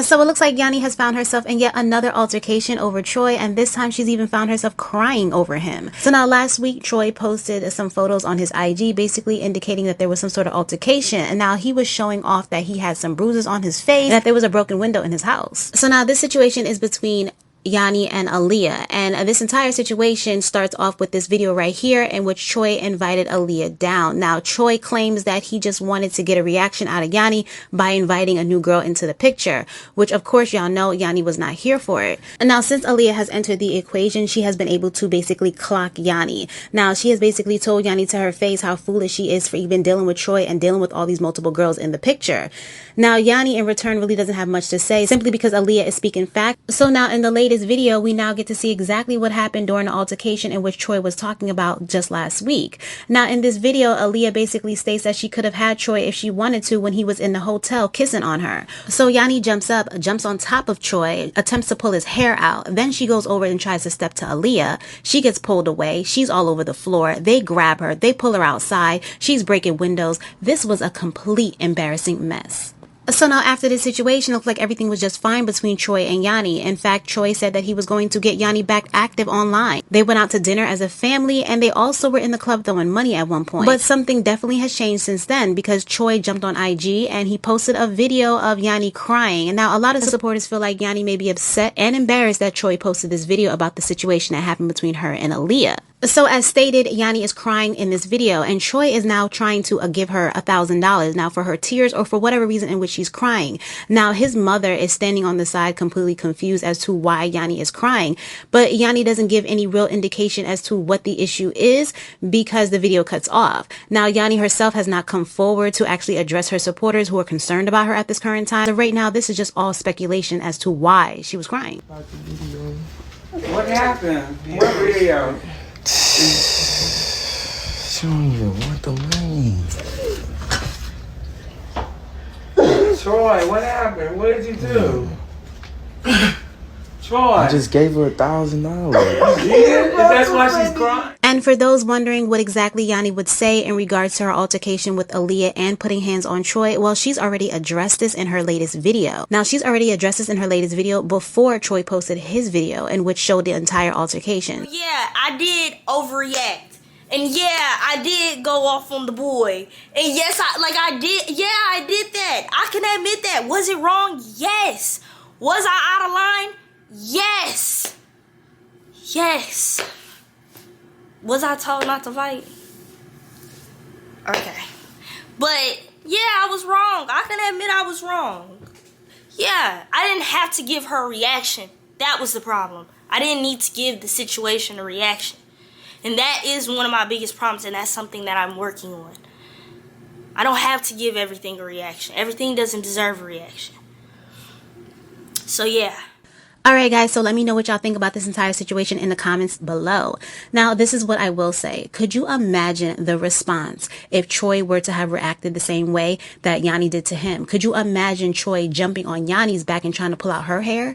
So it looks like Yanni has found herself in yet another altercation over Troy, and this time she's even found herself crying over him. So now last week, Troy posted some photos on his IG basically indicating that there was some sort of altercation, and now he was showing off that he had some bruises on his face and that there was a broken window in his house. So now this situation is between Yanni and Aaliyah, and this entire situation starts off with this video right here in which Troy invited Aaliyah down. Now Troy claims that he just wanted to get a reaction out of Yanni by inviting a new girl into the picture, which of course y'all know Yanni was not here for it. And now since Aaliyah has entered the equation, she has been able to basically clock Yanni. Now she has basically told Yanni to her face how foolish she is for even dealing with Troy and dealing with all these multiple girls in the picture. Now Yanni in return really doesn't have much to say simply because Aaliyah is speaking fact. So now in the latest video, we now get to see exactly what happened during the altercation in which Troy was talking about just last week. Now in this video, Aaliyah basically states that she could have had Troy if she wanted to when he was in the hotel kissing on her. So Yanni jumps up, jumps on top of Troy, attempts to pull his hair out. Then she goes over and tries to step to Aaliyah. She gets pulled away. She's all over the floor. They grab her. They pull her outside. She's breaking windows. This was a complete embarrassing mess. So now after this situation, it looked like everything was just fine between Troy and Yanni. In fact, Troy said that he was going to get Yanni back active online. They went out to dinner as a family, and they also were in the club throwing money at one point. But something definitely has changed since then, because Troy jumped on IG and he posted a video of Yanni crying. And now a lot of supporters feel like Yanni may be upset and embarrassed that Troy posted this video about the situation that happened between her and Aaliyah. So as stated, Yanni is crying in this video, and Troy is now trying to give her $1,000 now for her tears or for whatever reason in which she's crying. Now his mother is standing on the side completely confused as to why Yanni is crying, but Yanni doesn't give any real indication as to what the issue is because the video cuts off. Now Yanni herself has not come forward to actually address her supporters who are concerned about her at this current time. So right now this is just all speculation as to why she was crying. What happened? What video? She don't even want the money. Troy, what happened? What did you do? Troy. I just gave her $1,000. Yeah, that's why she's crying. And for those wondering what exactly Yanni would say in regards to her altercation with Aaliyah and putting hands on Troy, well, she's already addressed this in her latest video. Now, she's already addressed this in her latest video before Troy posted his video in which showed the entire altercation. Yeah, I did overreact. And yeah, I did go off on the boy. And yes, I did that. I can admit that. Was it wrong? Yes. Was I out of line? Yes. Yes. Was I told not to fight? Okay. But yeah, I was wrong. I can admit I was wrong. Yeah, I didn't have to give her a reaction. That was the problem. I didn't need to give the situation a reaction. And that is one of my biggest problems, and that's something that I'm working on. I don't have to give everything a reaction. Everything doesn't deserve a reaction. So yeah. Alright guys, so let me know what y'all think about this entire situation in the comments below. Now, this is what I will say. Could you imagine the response if Troy were to have reacted the same way that Yanni did to him? Could you imagine Troy jumping on Yanni's back and trying to pull out her hair?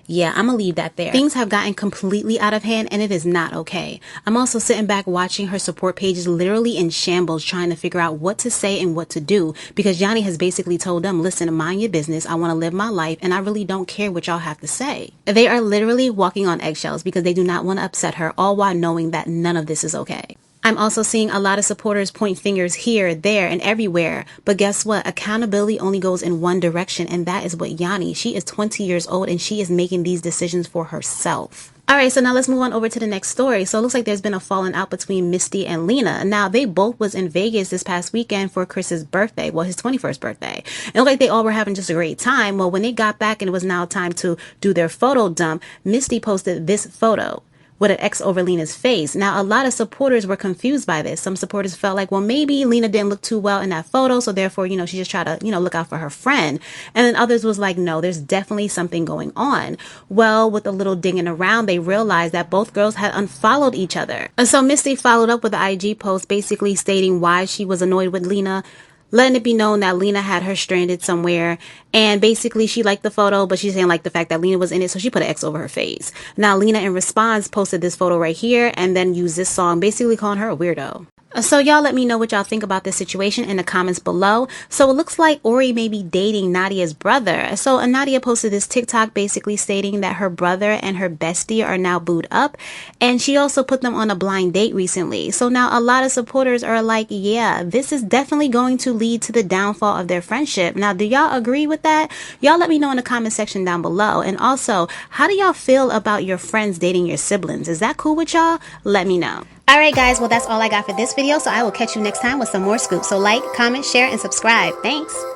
Yeah, I'm gonna leave that there. Things have gotten completely out of hand, and it is not okay. I'm also sitting back watching her support pages literally in shambles, trying to figure out what to say and what to do, because Yanni has basically told them, listen, mind your business. I want to live my life, and I really don't care what y'all have to say. They are literally walking on eggshells because they do not want to upset her, all while knowing that none of this is okay. I'm also seeing a lot of supporters point fingers here, there, and everywhere. But guess what? Accountability only goes in one direction, and that is what Yanni. She is 20 years old, and she is making these decisions for herself. Alright, so now let's move on over to the next story. So it looks like there's been a falling out between Misty and Lena. Now, they both was in Vegas this past weekend for Chris's birthday. Well, his 21st birthday. It looked like they all were having just a great time. Well, when they got back and it was now time to do their photo dump, Misty posted this photo with an X over Lena's face. Now, a lot of supporters were confused by this. Some supporters felt like, well, maybe Lena didn't look too well in that photo, so therefore, she just tried to, look out for her friend. And then others was like, no, there's definitely something going on. Well, with a little digging around, they realized that both girls had unfollowed each other. And so Misty followed up with an IG post basically stating why she was annoyed with Lena, letting it be known that Lena had her stranded somewhere. And basically she liked the photo, but she didn't like the fact that Lena was in it, so she put an X over her face. Now Lena in response posted this photo right here and then used this song basically calling her a weirdo. So y'all let me know what y'all think about this situation in the comments below. So it looks like Ori may be dating Nadia's brother. So Nadia posted this TikTok basically stating that her brother and her bestie are now booed up. And she also put them on a blind date recently. So now a lot of supporters are like, yeah, this is definitely going to lead to the downfall of their friendship. Now, do y'all agree with that? Y'all let me know in the comment section down below. And also, how do y'all feel about your friends dating your siblings? Is that cool with y'all? Let me know. Alright guys, well that's all I got for this video, so I will catch you next time with some more scoops. So like, comment, share, and subscribe. Thanks!